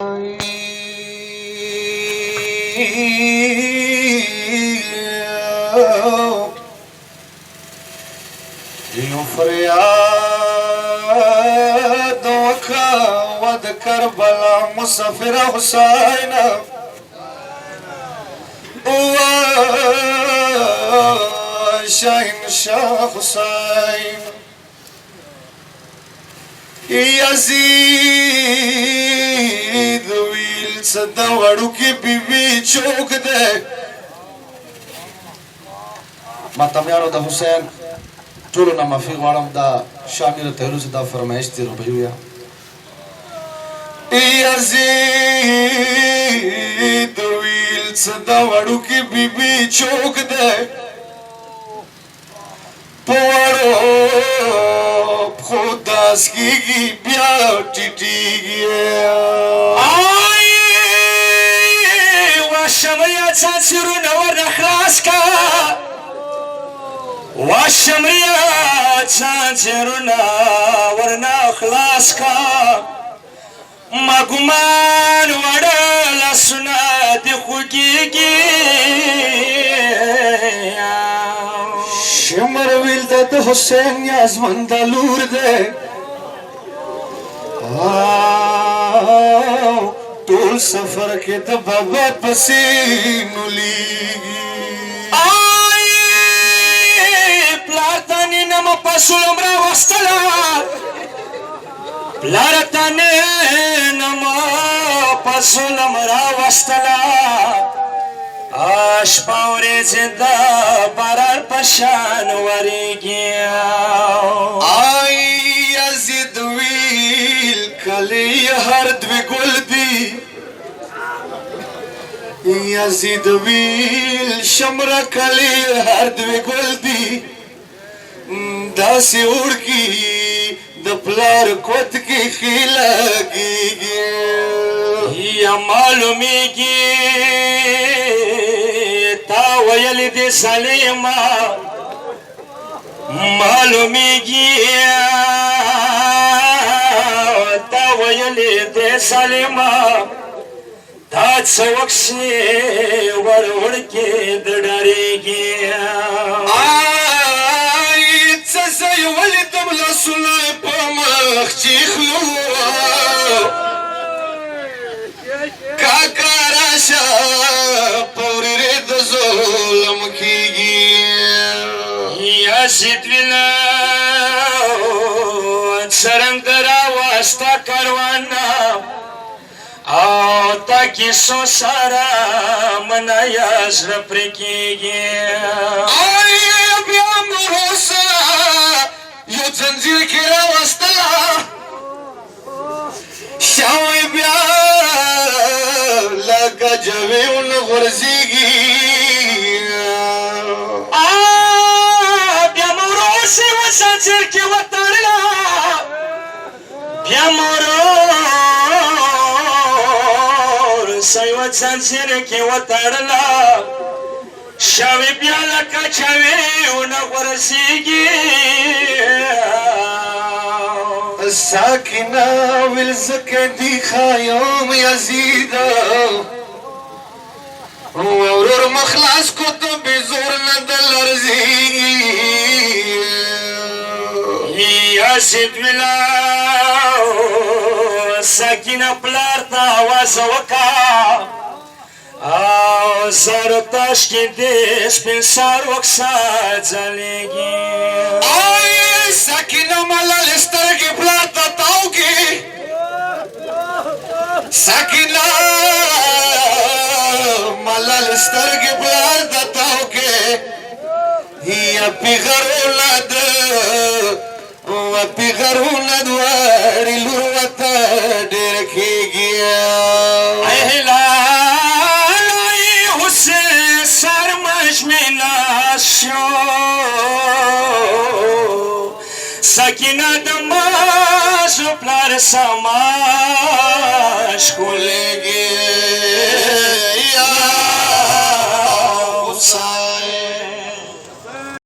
یو فریاد وکړه و د کربلا مسافر حسین شهنشاه حسین یزید ویل څه د وړوکې بیبي چوک دی ماتمیانو د حسین ټولو نه معافي غواړم دا شامل تهلو چې دا فرمایش دی ربیویا یزید ویل څه د وړوکې بیبي چوک دی په وړو پښو داس کېږي بیا ټیټېږي واشمریا څاڅېرونه ورنه خلاص که واشمریا څاڅېرونه ورنه خلاص که ما ګمان وړه لاسونه دې خوږېږي شمر ویل د حسین یازمند لور دی ټول سفر کې د بابا پسې نولیږي پلار ته نینمه په سلم راوستله پلار ته نینمه په سلم راوستله شپه ورځې د باران په شان ورېږي یزید ویل کلی هر دوی ګل دي یزید ویل شمره کلی هر دوی ګل دي داسې وړکي د پلار کوت کې ښې لګېږي یا معلومیږي تا ویلې دې سلیمه معلومیږي تا ویلې دې سلیمه دا څه وکشي وړوړکې د ډارېږي څه ځای ولیدم لاسونه په مخ چې خلو کاکا راشه په ورېرې د ظلم کېږي یزید ویله څرنګه راوسته کاروانه او تا کیسو سره منایه زړه پرې کېږي بیا مروسه یو ځنځیر کې راوستله شاوی بیا لکه جوې ونه غورځېږي بیا مو روسې و ځنځیر کې وتړله بیا مو روسې و ځنځیر کې وتړله شاوی بیا لکه جوې ونه غورځېږي ساکنه ویل زکه دی خایم یزیده ورور مخلاص کو ته بې زور نه د لرزېږي یزید ویله ساکنه پلار ته آواز وکړه او زر تاش کې دې سپین سار رخسار ځلېږي ساکنه ملال سترګې پلار ته تاو کې ساکنه ملال سترګې پلار ته تاو کې یا پیغرونه پیغرونه دواړې لور ورته ډېر کېږي ساکنه د ماشو پلار سماش ښکلېږي یا حسین